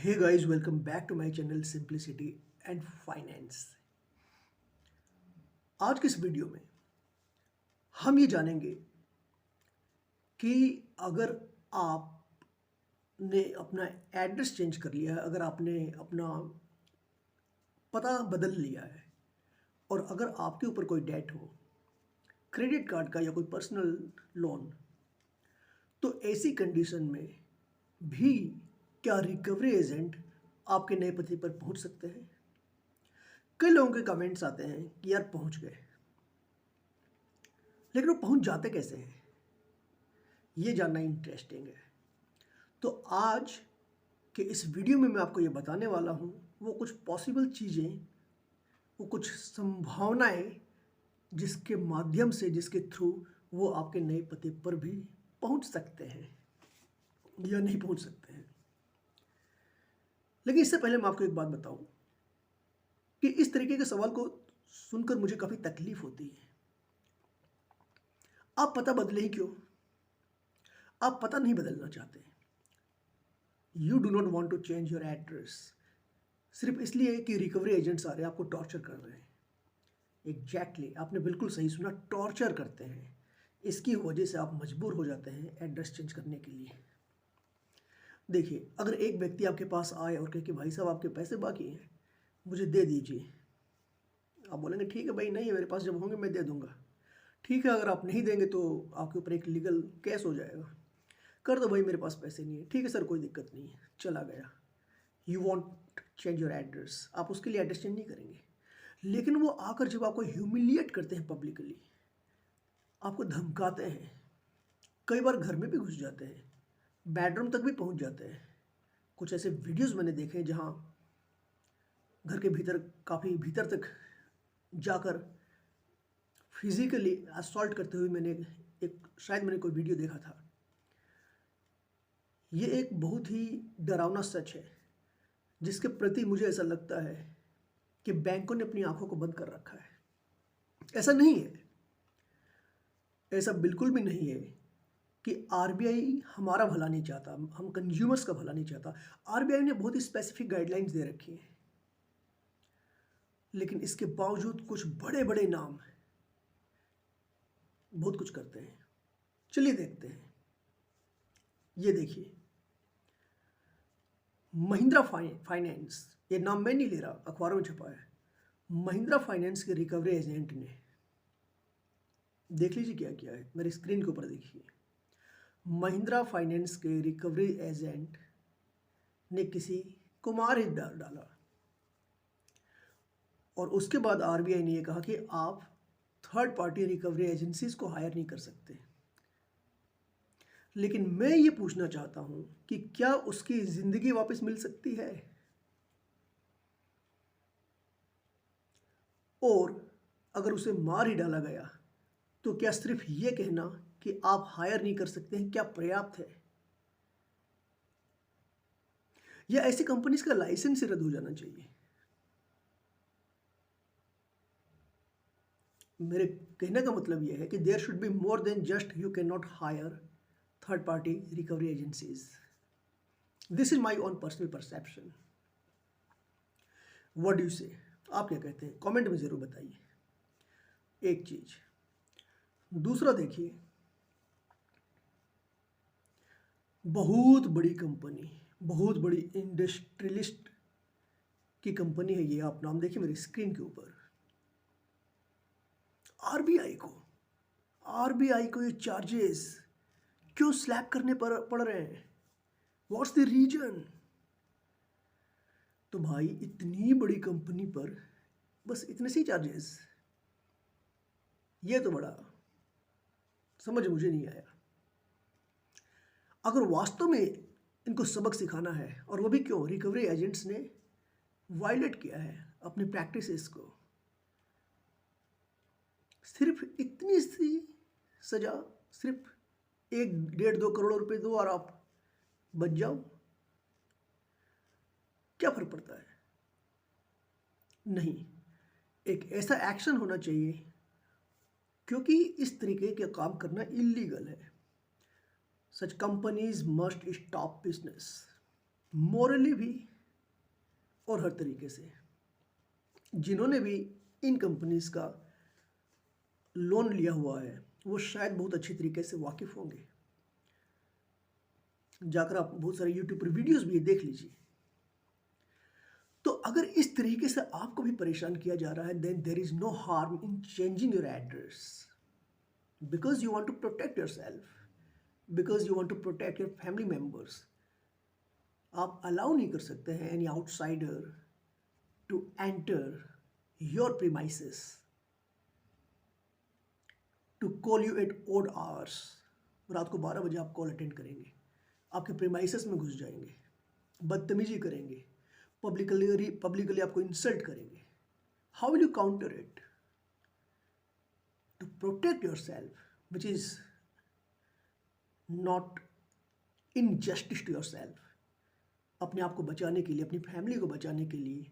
Hey guys, welcome back to my channel simplicity and finance. आज के इस video में हम ये जानेंगे कि अगर आपने अपना एड्रेस चेंज कर लिया है, अगर आपने अपना पता बदल लिया है और अगर आपके ऊपर कोई डेट हो, क्रेडिट कार्ड का या कोई पर्सनल लोन, तो ऐसी कंडीशन में भी क्या रिकवरी एजेंट आपके नए पते पर पहुंच सकते हैं? कई लोगों के कमेंट्स आते हैं कि यार पहुंच गए, लेकिन वो पहुंच जाते कैसे हैं, ये जानना इंटरेस्टिंग है। तो आज के इस वीडियो में मैं आपको ये बताने वाला हूँ वो कुछ पॉसिबल चीज़ें, वो कुछ संभावनाएं जिसके माध्यम से, जिसके थ्रू वो आपके नए पते पर भी पहुंच सकते हैं या नहीं पहुंच सकते हैं। लेकिन इससे पहले मैं आपको एक बात बताऊं कि इस तरीके के सवाल को सुनकर मुझे काफ़ी तकलीफ होती है। आप पता बदले ही क्यों? आप पता नहीं बदलना चाहते, you do not want to change your address, सिर्फ इसलिए कि रिकवरी एजेंट्स आ रहे हैं, आपको टॉर्चर कर रहे हैं। एग्जैक्टली, आपने बिल्कुल सही सुना, टॉर्चर करते हैं। इसकी वजह से आप मजबूर हो जाते हैं एड्रेस चेंज करने के लिए। देखिए, अगर एक व्यक्ति आपके पास आए और कहे कि भाई साहब आपके पैसे बाकी हैं, मुझे दे दीजिए, आप बोलेंगे ठीक है भाई, नहीं है मेरे पास, जब होंगे मैं दे दूंगा। ठीक है, अगर आप नहीं देंगे तो आपके ऊपर एक लीगल केस हो जाएगा। कर दो भाई, मेरे पास पैसे नहीं है। ठीक है सर, कोई दिक्कत नहीं है, चला गया। You want change your address, आप उसके लिए एड्रेस चेंज नहीं करेंगे। लेकिन वो आकर जब आपको ह्यूमिलिएट करते हैं पब्लिकली, आपको धमकाते हैं, कई बार घर में भी घुस जाते हैं, बेडरूम तक भी पहुंच जाते हैं। कुछ ऐसे वीडियोस मैंने देखे हैं जहां घर के भीतर, काफ़ी भीतर तक जाकर फिजिकली असॉल्ट करते हुए शायद मैंने कोई वीडियो देखा था। ये एक बहुत ही डरावना सच है जिसके प्रति मुझे ऐसा लगता है कि बैंकों ने अपनी आंखों को बंद कर रखा है। ऐसा नहीं है, ऐसा बिल्कुल भी नहीं है कि आरबीआई हमारा भला नहीं चाहता, हम कंज्यूमर्स का भला नहीं चाहता। आरबीआई ने बहुत ही स्पेसिफिक गाइडलाइंस दे रखी हैं, लेकिन इसके बावजूद कुछ बड़े बड़े नाम बहुत कुछ करते हैं। चलिए देखते हैं। ये देखिए, महिंद्रा फाइनेंस, ये नाम मैं नहीं ले रहा, अखबारों में छपा है। महिंद्रा फाइनेंस के रिकवरी एजेंट ने, देख लीजिए क्या किया है, मेरी स्क्रीन के ऊपर देखिए। महिंद्रा फाइनेंस के रिकवरी एजेंट ने किसी को मार ही डाला और उसके बाद आरबीआई ने यह कहा कि आप थर्ड पार्टी रिकवरी एजेंसीज को हायर नहीं कर सकते। लेकिन मैं ये पूछना चाहता हूं कि क्या उसकी जिंदगी वापस मिल सकती है? और अगर उसे मार ही डाला गया तो क्या सिर्फ ये कहना कि आप हायर नहीं कर सकते हैं क्या पर्याप्त है? या ऐसी कंपनीज का लाइसेंस ही रद्द हो जाना चाहिए? मेरे कहने का मतलब यह है कि there should be more than just you can not hire third party recovery agencies. This is my own personal perception. What do you say? आप क्या कहते हैं? कमेंट में ज़रूर बताइए। एक चीज़। दूसरा देखिए, बहुत बड़ी कंपनी, बहुत बड़ी इंडस्ट्रियलिस्ट की कंपनी है ये, आप नाम देखिए मेरी स्क्रीन के ऊपर। आरबीआई को आरबीआई को ये चार्जेस क्यों स्लैब करने पड़ रहे हैं? What's the reason? तो भाई, इतनी बड़ी कंपनी पर बस इतने से ही चार्जेस, ये तो बड़ा समझ मुझे नहीं आया। अगर वास्तव में इनको सबक सिखाना है, और वो भी क्यों, रिकवरी एजेंट्स ने वायलेट किया है अपनी प्रैक्टिसेस को, सिर्फ इतनी सी सजा, सिर्फ 1 1.5 2 करोड़ रुपए दो और आप बच जाओ, क्या फर्क पड़ता है? नहीं, एक ऐसा एक्शन होना चाहिए, क्योंकि इस तरीके के काम करना इलीगल है। Such companies must stop business, morally भी और हर तरीके से। जिन्होंने भी इन कंपनीज का लोन लिया हुआ है वो शायद बहुत अच्छी तरीके से वाकिफ़ होंगे। जाकर आप बहुत सारे यूट्यूब पर वीडियोस भी देख लीजिए। तो अगर इस तरीके से आपको भी परेशान किया जा रहा है, then there is no harm in changing your address, because you want to protect your self, because you want to protect your family members. आप अलाउ नहीं कर सकते हैं any outsider to enter your premises, to call you at odd hours. रात को 12 बजे आप call attend करेंगे, आपके प्रीमाइसेस में घुस जाएंगे, बदतमीजी करेंगे, पब्लिकली आपको इंसल्ट करेंगे। How will you counter it? To protect your self, which is not injustice to your self. अपने आप को बचाने के लिए, अपनी फैमिली को बचाने के लिए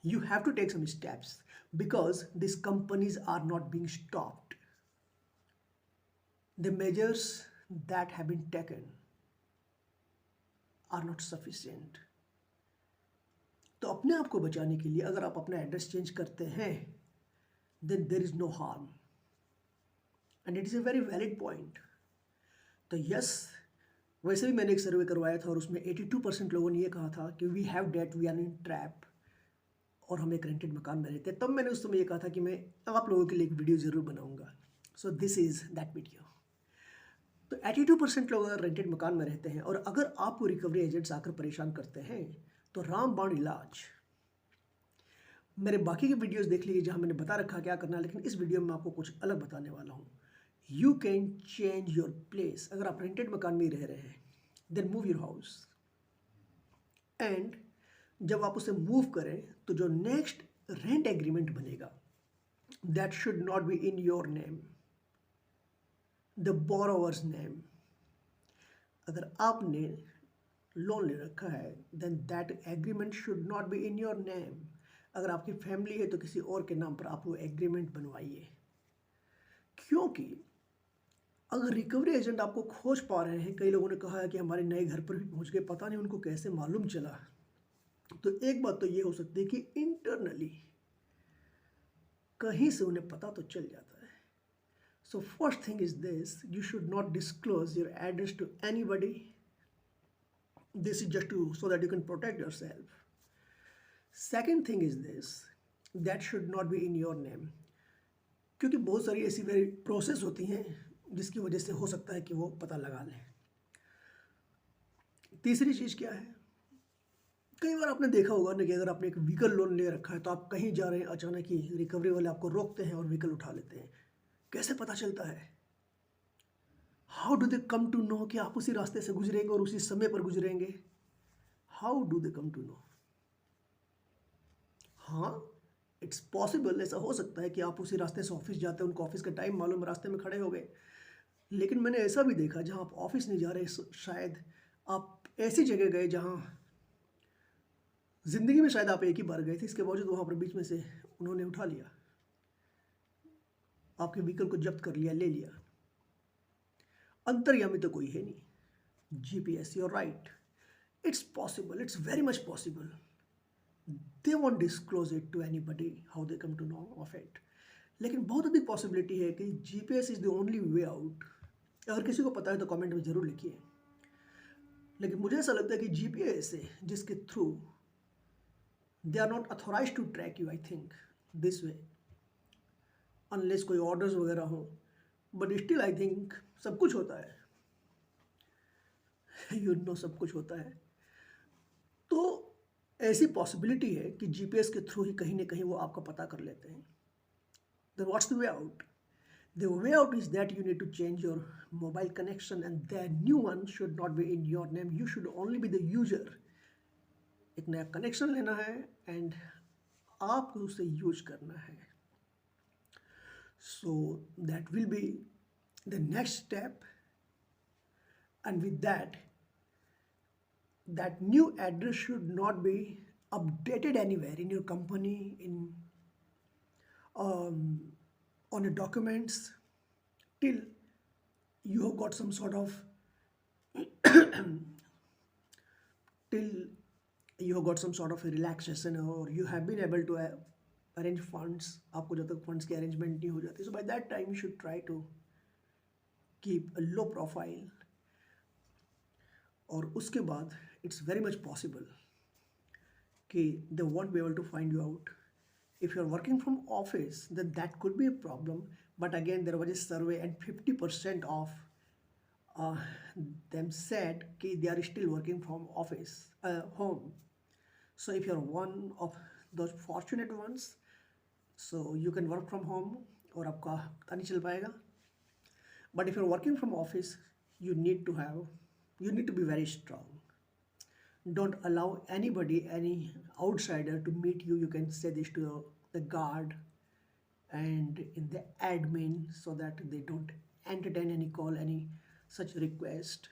you have to take some steps, because these companies are not being stopped. The measures that have been taken are not sufficient. तो अपने आप को बचाने के लिए अगर आप अपना एड्रेस चेंज करते हैं, then there is no harm, and it is a very valid point. तो यस, वैसे भी मैंने एक सर्वे करवाया था और उसमें 82% लोगों ने ये कहा था कि we have debt, we are in trap, और हम एक रेंटेड मकान में रहते हैं। तब मैंने उस समय ये कहा था कि मैं आप लोगों के लिए एक वीडियो ज़रूर बनाऊंगा। So this is that video. तो 82% लोग अगर रेंटेड मकान में रहते हैं और अगर आपको रिकवरी एजेंट्स आकर परेशान करते हैं, तो रामबाण इलाज। मेरे बाकी के वीडियोस देख लीजिए जहाँ मैंने बता रखा क्या करना है, लेकिन इस वीडियो में आपको कुछ अलग बताने वाला हूँ। You can change your place. अगर आप रेंटेड मकान में ही रह रहे हैं, then move your house, and जब आप उसे मूव करें तो जो नेक्स्ट रेंट एग्रीमेंट बनेगा, that should not be in your name, the borrower's name. अगर आपने लोन ले रखा है, then that agreement should not be in your name. अगर आपकी फैमिली है तो किसी और के नाम पर आप वो एग्रीमेंट बनवाइए, क्योंकि अगर रिकवरी एजेंट आपको खोज पा रहे हैं, कई लोगों ने कहा है कि हमारे नए घर पर भी पहुंच गए, पता नहीं उनको कैसे मालूम चला। तो एक बात तो ये हो सकती है कि इंटरनली कहीं से उन्हें पता तो चल जाता है। So first thing is this, you should not disclose your address to anybody. This is just to so that you can protect your self. Second thing is this, that should not be in your name, क्योंकि बहुत सारी ऐसी very process होती हैं जिसकी वजह से हो सकता है कि वो पता लगा लें। तीसरी चीज़ क्या है, कई बार आपने देखा होगा ना कि अगर आपने एक व्हीकल लोन ले रखा है तो आप कहीं जा रहे हैं, अचानक ही रिकवरी वाले आपको रोकते हैं और व्हीकल उठा लेते हैं। कैसे पता चलता है? How do they come to know कि आप उसी रास्ते से गुजरेंगे और उसी समय पर गुजरेंगे? How do they come to know? हाँ, इट्स पॉसिबल, ऐसा हो सकता है कि आप उसी रास्ते से ऑफिस जाते हैं, उनको ऑफिस का टाइम मालूम, रास्ते में खड़े हो गए। लेकिन मैंने ऐसा भी देखा जहाँ आप ऑफिस नहीं जा रहे, शायद आप ऐसी जगह गए जहाँ ज़िंदगी में शायद आप एक ही बार गए थे, इसके बावजूद वहाँ पर बीच में से उन्होंने उठा लिया, आपके व्हीकल को जब्त कर लिया, ले लिया। अंतर्यामी तो कोई है नहीं। GPS, you are right, it's possible, it's very much possible. They want disclose it to anybody how they come to know of it. लेकिन बहुत अधिक पॉसिबिलिटी है कि GPS is the only way out. अगर किसी को पता है तो कमेंट में ज़रूर लिखिए। लेकिन मुझे ऐसा लगता है कि जीपीएस है जिसके through they are not authorized to track you, I think, this way, unless कोई orders वगैरह हो, but still I think सब कुछ होता है, you know, सब कुछ होता है। तो ऐसी पॉसिबिलिटी है कि जीपीएस के थ्रू ही कहीं ना कहीं वो आपका पता कर लेते हैं। then what's the way out? The way out is that you need to change your mobile connection, and the new one should not be in your name. You should only be the user. एक नया connection लेना है and आपको उसे use करना है। So that will be the next step, and with that new address should not be updated anywhere in your company, in on your documents, till you have got some sort of till you have got some sort of a relaxation, or you have been able to arrange funds, आपको जब तक funds की arrangement नहीं हो जाती, so by that time you should try to keep a low profile. और उसके बाद it's very much possible कि they won't be able to find you out. If you're working from office, then that could be a problem. But again, there was a survey and 50% of uh, them said that they are still working from office, home. So if you're one of those fortunate ones, so you can work from home और आपका पता नहीं चल पाएगा. But if you're working from office, you need to be very strong. Don't allow anybody, any outsider to meet you. You can say this to the guard and in the admin so that they don't entertain any call, any such request.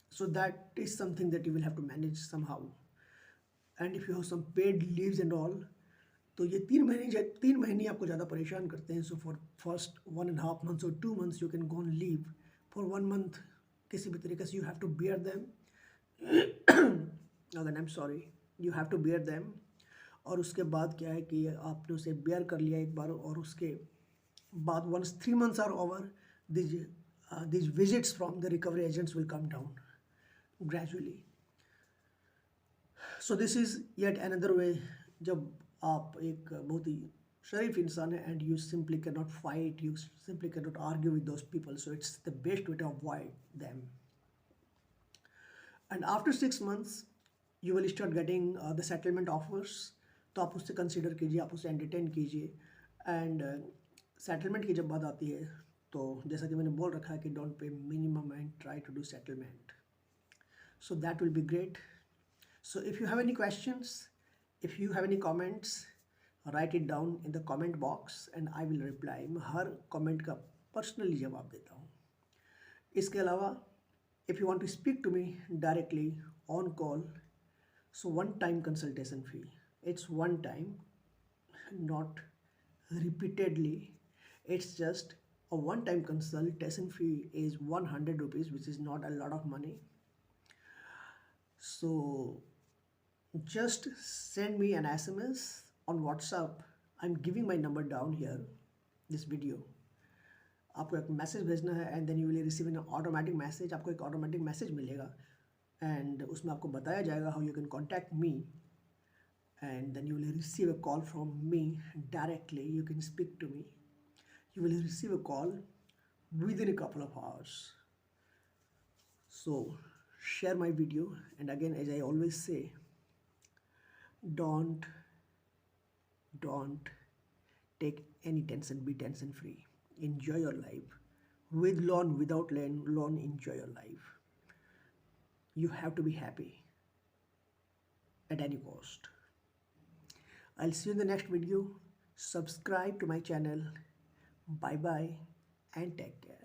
So that is something that you will have to manage somehow. And if you have some paid leaves and all, तो ये 3 महीने आपको ज़्यादा परेशान करते हैं. So for first 1.5 months or 2 months you can go on leave. For 1 month किसी भी तरीके से you have to bear them. अगर I'm sorry, you have to bear them. और उसके बाद क्या है कि आपने उसे bear कर लिया एक बार, और उसके बाद once 3 months are over, these visits from the recovery agents will come down gradually. So this is yet another way. जब आप एक बहुत ही शरीफ इंसान है and you simply cannot fight, you simply cannot argue with those people, so it's the best way to avoid them. And after 6 months you will start getting the settlement offers. तो आप उससे consider कीजिए, आप उसे entertain कीजिए. And settlement की जब बात आती है तो जैसा कि मैंने बोल रखा है कि don't pay minimum and try to do settlement. So that will be great. So if you have any questions, if you have any comments, write it down in the comment box and I will reply. मैं हर comment का personally जवाब देता हूँ. इसके अलावा if you want to speak to me directly on call, so one-time consultation fee. It's one time, not repeatedly. It's just a one-time consultation fee is 100 rupees, which is not a lot of money. So just send me an SMS on WhatsApp. I'm giving my number down here, this video. आपको एक message भेजना है and then you will receive an automatic message. आपको एक automatic message मिलेगा and उसमें आपको बताया जाएगा how you can contact me, and then you will receive a call from me directly. You can speak to me. You will receive a call within a couple of hours. So share my video, and again, as I always say, don't take any tension. Be tension free. Enjoy your life. With loan, without loan, enjoy your life. You have to be happy at any cost. I'll see you in the next video. Subscribe to my channel. Bye bye and take care.